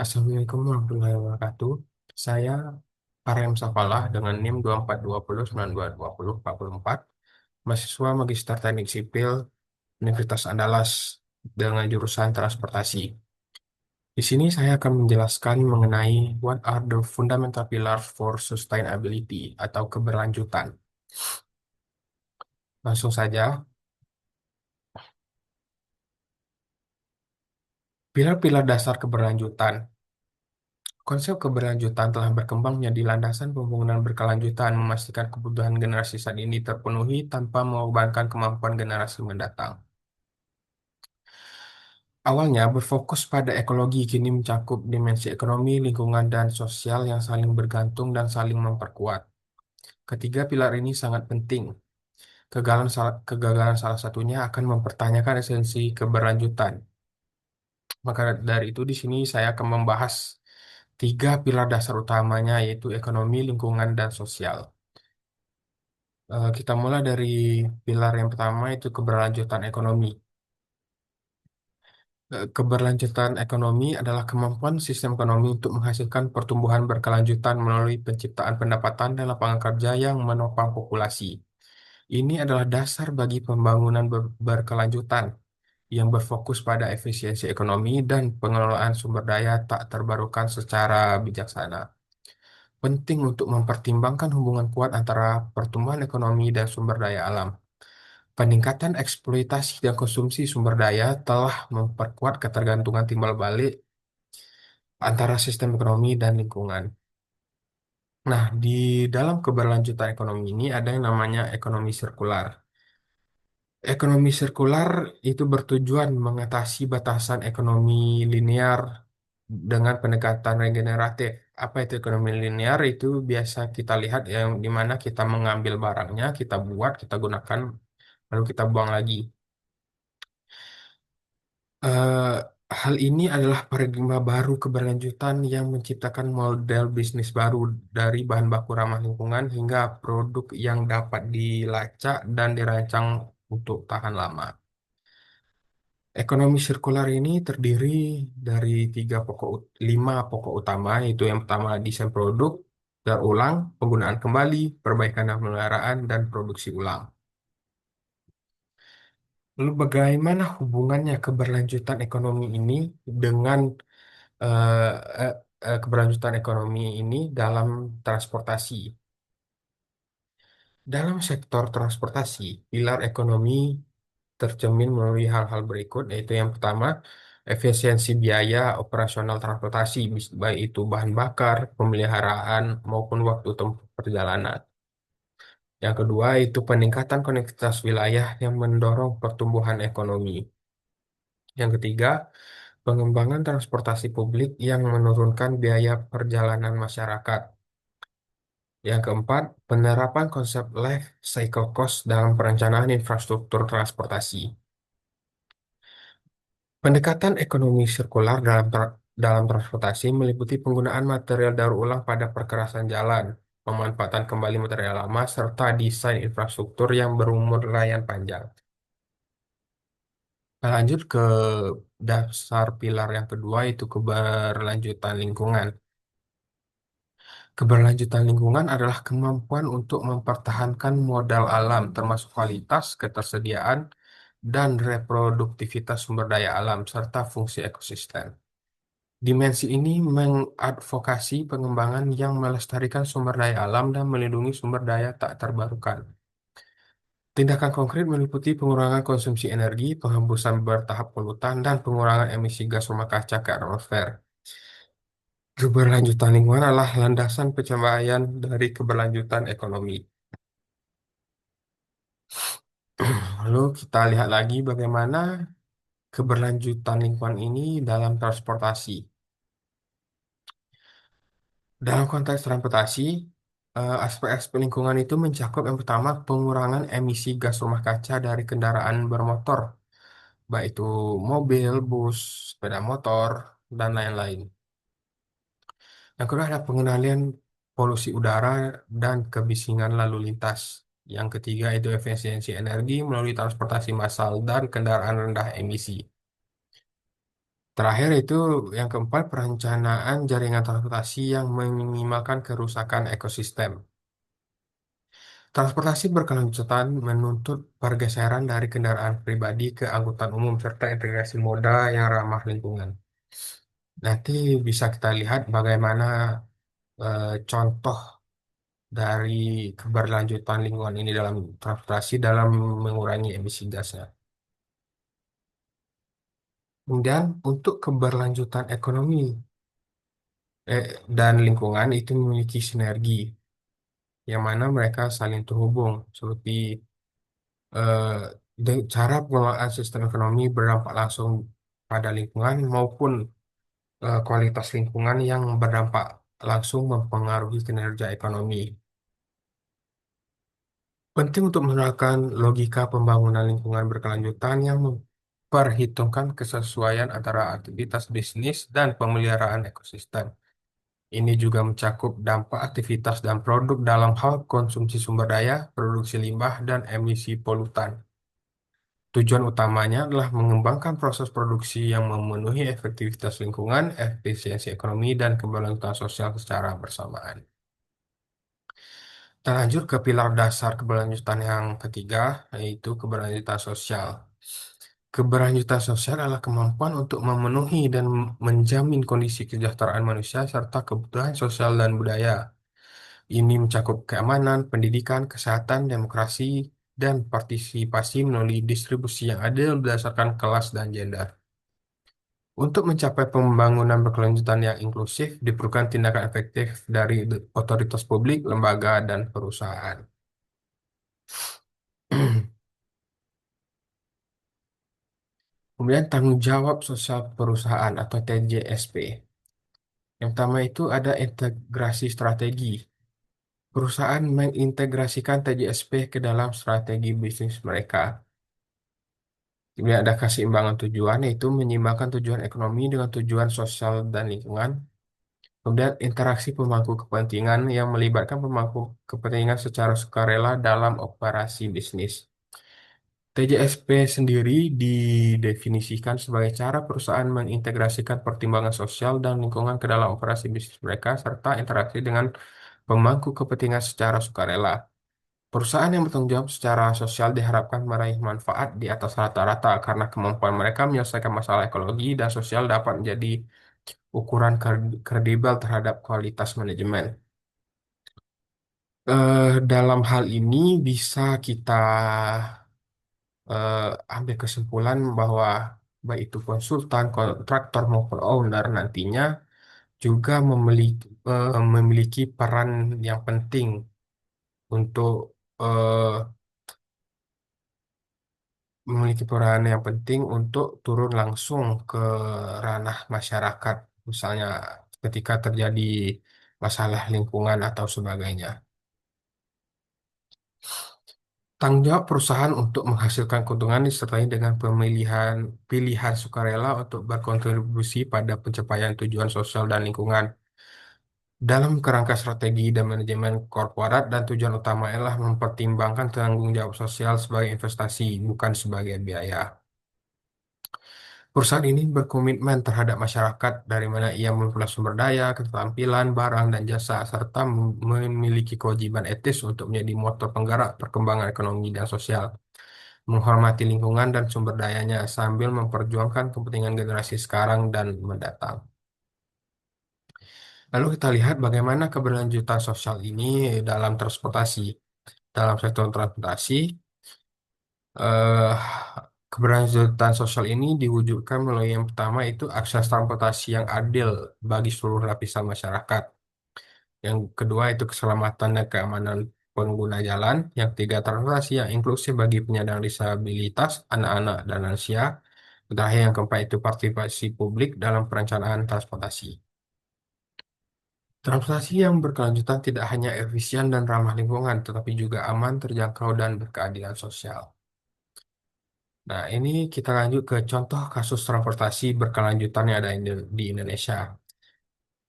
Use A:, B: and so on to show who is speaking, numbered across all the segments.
A: Assalamualaikum warahmatullahi wabarakatuh. Saya Arem Safalah dengan NIM 2420922044, mahasiswa Magister Teknik Sipil Universitas Andalas dengan jurusan Transportasi. Di sini saya akan menjelaskan mengenai what are the fundamental pillars for sustainability atau keberlanjutan. Langsung saja, pilar-pilar dasar keberlanjutan. Konsep keberlanjutan telah berkembang menjadi landasan pembangunan berkelanjutan, memastikan kebutuhan generasi saat ini terpenuhi tanpa mengorbankan kemampuan generasi mendatang. Awalnya berfokus pada ekologi, kini mencakup dimensi ekonomi, lingkungan, dan sosial yang saling bergantung dan saling memperkuat. Ketiga pilar ini sangat penting. Kegagalan salah satunya akan mempertanyakan esensi keberlanjutan. Maka dari itu di sini saya akan membahas tiga pilar dasar utamanya, yaitu ekonomi, lingkungan, dan sosial. Kita mulai dari pilar yang pertama, itu keberlanjutan ekonomi. Keberlanjutan ekonomi adalah kemampuan sistem ekonomi untuk menghasilkan pertumbuhan berkelanjutan melalui penciptaan pendapatan dan lapangan kerja yang menopang populasi. Ini adalah dasar bagi pembangunan berkelanjutan yang berfokus pada efisiensi ekonomi dan pengelolaan sumber daya tak terbarukan secara bijaksana. Penting untuk mempertimbangkan hubungan kuat antara pertumbuhan ekonomi dan sumber daya alam. Peningkatan eksploitasi dan konsumsi sumber daya telah memperkuat ketergantungan timbal balik antara sistem ekonomi dan lingkungan. Nah, di dalam keberlanjutan ekonomi ini ada yang namanya ekonomi sirkular. Ekonomi sirkular itu bertujuan mengatasi batasan ekonomi linear dengan pendekatan regeneratif. Apa itu ekonomi linear? Itu biasa kita lihat yang di mana kita mengambil barangnya, kita buat, kita gunakan, lalu kita buang lagi. Eh, Hal ini adalah paradigma baru keberlanjutan yang menciptakan model bisnis baru dari bahan baku ramah lingkungan hingga produk yang dapat dilacak dan dirancang untuk tahan lama. Ekonomi sirkular ini terdiri dari lima pokok utama, yaitu yang pertama desain produk, daur ulang, penggunaan kembali, perbaikan dan pemeliharaan, dan produksi ulang. Lalu bagaimana hubungannya keberlanjutan ekonomi ini dengan eh, eh, keberlanjutan ekonomi ini dalam transportasi? Dalam sektor transportasi, pilar ekonomi tercermin melalui hal-hal berikut, yaitu yang pertama, efisiensi biaya operasional transportasi, baik itu bahan bakar, pemeliharaan, maupun waktu tempuh perjalanan. Yang kedua, itu peningkatan konektivitas wilayah yang mendorong pertumbuhan ekonomi. Yang ketiga, pengembangan transportasi publik yang menurunkan biaya perjalanan masyarakat. Yang keempat, penerapan konsep life cycle cost dalam perencanaan infrastruktur transportasi. Pendekatan ekonomi sirkular dalam transportasi meliputi penggunaan material daur ulang pada perkerasan jalan, pemanfaatan kembali material lama, serta desain infrastruktur yang berumur layan panjang. Lanjut ke dasar pilar yang kedua, itu keberlanjutan lingkungan. Keberlanjutan lingkungan adalah kemampuan untuk mempertahankan modal alam, termasuk kualitas, ketersediaan, dan reproduktivitas sumber daya alam, serta fungsi ekosistem. Dimensi ini mengadvokasi pengembangan yang melestarikan sumber daya alam dan melindungi sumber daya tak terbarukan. Tindakan konkret meliputi pengurangan konsumsi energi, penghapusan bertahap polutan, dan pengurangan emisi gas rumah kaca ke atmosfer. Keberlanjutan lingkungan adalah landasan pencapaian dari keberlanjutan ekonomi. Lalu kita lihat lagi bagaimana keberlanjutan lingkungan ini dalam transportasi. Dalam konteks transportasi, aspek-aspek lingkungan itu mencakup yang pertama pengurangan emisi gas rumah kaca dari kendaraan bermotor, baik itu mobil, bus, sepeda motor, dan lain-lain. Yang kedua ada pengendalian polusi udara dan kebisingan lalu lintas. Yang ketiga itu efisiensi energi melalui transportasi massal dan kendaraan rendah emisi. Terakhir itu yang keempat, perencanaan jaringan transportasi yang meminimalkan kerusakan ekosistem. Transportasi berkelanjutan menuntut pergeseran dari kendaraan pribadi ke angkutan umum serta integrasi moda yang ramah lingkungan. Nanti bisa kita lihat bagaimana contoh dari keberlanjutan lingkungan ini dalam transportasi dalam mengurangi emisi gasnya. Kemudian untuk keberlanjutan ekonomi dan lingkungan itu memiliki sinergi yang mana mereka saling terhubung seperti eh, cara pengelolaan sistem ekonomi berdampak langsung pada lingkungan maupun kualitas lingkungan yang berdampak langsung mempengaruhi kinerja ekonomi. Penting untuk menerapkan logika pembangunan lingkungan berkelanjutan yang memperhitungkan kesesuaian antara aktivitas bisnis dan pemeliharaan ekosistem. Ini juga mencakup dampak aktivitas dan produk dalam hal konsumsi sumber daya, produksi limbah, dan emisi polutan. Tujuan utamanya adalah mengembangkan proses produksi yang memenuhi efektivitas lingkungan, efisiensi ekonomi, dan keberlanjutan sosial secara bersamaan. Kita lanjut ke pilar dasar keberlanjutan yang ketiga, yaitu keberlanjutan sosial. Keberlanjutan sosial adalah kemampuan untuk memenuhi dan menjamin kondisi kesejahteraan manusia serta kebutuhan sosial dan budaya. Ini mencakup keamanan, pendidikan, kesehatan, demokrasi, dan partisipasi melalui distribusi yang adil berdasarkan kelas dan gender. Untuk mencapai pembangunan berkelanjutan yang inklusif, diperlukan tindakan efektif dari otoritas publik, lembaga, dan perusahaan. Kemudian tanggung jawab sosial perusahaan atau TJSP. Yang pertama itu ada integrasi strategi. Perusahaan mengintegrasikan TJSP ke dalam strategi bisnis mereka. Kemudian ada keseimbangan tujuan, yaitu menyeimbangkan tujuan ekonomi dengan tujuan sosial dan lingkungan. Kemudian interaksi pemangku kepentingan yang melibatkan pemangku kepentingan secara sukarela dalam operasi bisnis. TJSP sendiri didefinisikan sebagai cara perusahaan mengintegrasikan pertimbangan sosial dan lingkungan ke dalam operasi bisnis mereka serta interaksi dengan pemangku kepentingan secara sukarela. Perusahaan yang bertanggung jawab secara sosial diharapkan meraih manfaat di atas rata-rata karena kemampuan mereka menyelesaikan masalah ekologi dan sosial dapat menjadi ukuran kredibel terhadap kualitas manajemen. Dalam hal ini bisa kita eh, ambil kesimpulan bahwa baik itu konsultan, kontraktor maupun owner nantinya juga memiliki peran yang penting untuk turun langsung ke ranah masyarakat, misalnya ketika terjadi masalah lingkungan atau sebagainya. Tanggung jawab perusahaan untuk menghasilkan keuntungan disertai dengan pemilihan pilihan sukarela untuk berkontribusi pada pencapaian tujuan sosial dan lingkungan. Dalam kerangka strategi dan manajemen korporat dan tujuan utama adalah mempertimbangkan tanggung jawab sosial sebagai investasi, bukan sebagai biaya. Perusahaan ini berkomitmen terhadap masyarakat dari mana ia memperoleh sumber daya, keterampilan, barang, dan jasa, serta memiliki kewajiban etis untuk menjadi motor penggerak perkembangan ekonomi dan sosial, menghormati lingkungan dan sumber dayanya, sambil memperjuangkan kepentingan generasi sekarang dan mendatang. Lalu kita lihat bagaimana keberlanjutan sosial ini dalam transportasi. Dalam sektor transportasi, eh, keberlanjutan sosial ini diwujudkan melalui yang pertama itu akses transportasi yang adil bagi seluruh lapisan masyarakat. Yang kedua itu keselamatan dan keamanan pengguna jalan. Yang ketiga transportasi yang inklusif bagi penyandang disabilitas, anak-anak dan lansia. Terakhir yang keempat itu partisipasi publik dalam perencanaan transportasi. Transportasi yang berkelanjutan tidak hanya efisien dan ramah lingkungan, tetapi juga aman, terjangkau, dan berkeadilan sosial. Nah, ini kita lanjut ke contoh kasus transportasi berkelanjutan yang ada di Indonesia.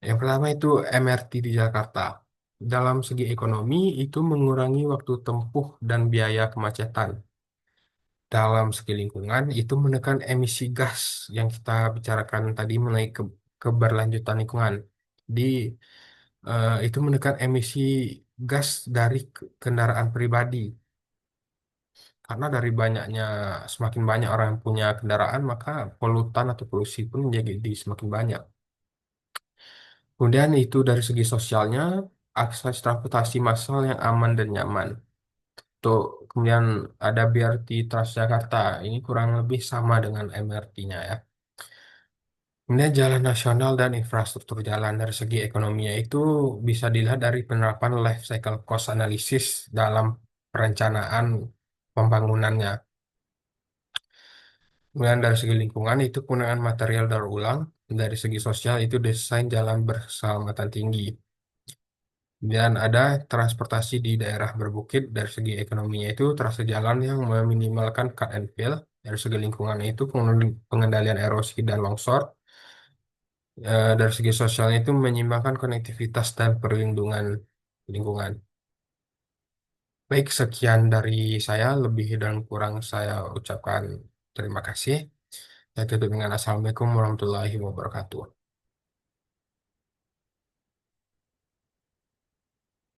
A: Yang pertama itu MRT di Jakarta. Dalam segi ekonomi, itu mengurangi waktu tempuh dan biaya kemacetan. dalam segi lingkungan itu menekan emisi gas yang kita bicarakan tadi mengenai keberlanjutan lingkungan. Di itu menekan emisi gas dari kendaraan pribadi. Karena dari banyaknya semakin banyak orang yang punya kendaraan, maka polutan atau polusi pun menjadi semakin banyak. Kemudian itu dari segi sosialnya, akses transportasi massal yang aman dan nyaman. Tuh, kemudian ada BRT Transjakarta. Ini kurang lebih sama dengan MRT-nya ya. Kemudian jalan nasional dan infrastruktur jalan dari segi ekonominya itu bisa dilihat dari penerapan life cycle cost analysis dalam perencanaan pembangunannya. Kemudian dari segi lingkungan itu penggunaan material daur ulang, dari segi sosial itu desain jalan berkeselamatan tinggi. Dan ada transportasi di daerah berbukit dari segi ekonominya itu trase jalan yang meminimalkan cut and fill. Dari segi lingkungan itu pengendalian erosi dan longsor. Dari segi sosialnya itu menyeimbangkan konektivitas dan perlindungan lingkungan. Baik, sekian dari saya. Lebih dan kurang saya ucapkan terima kasih. Saya tutup dengan Assalamualaikum warahmatullahi wabarakatuh.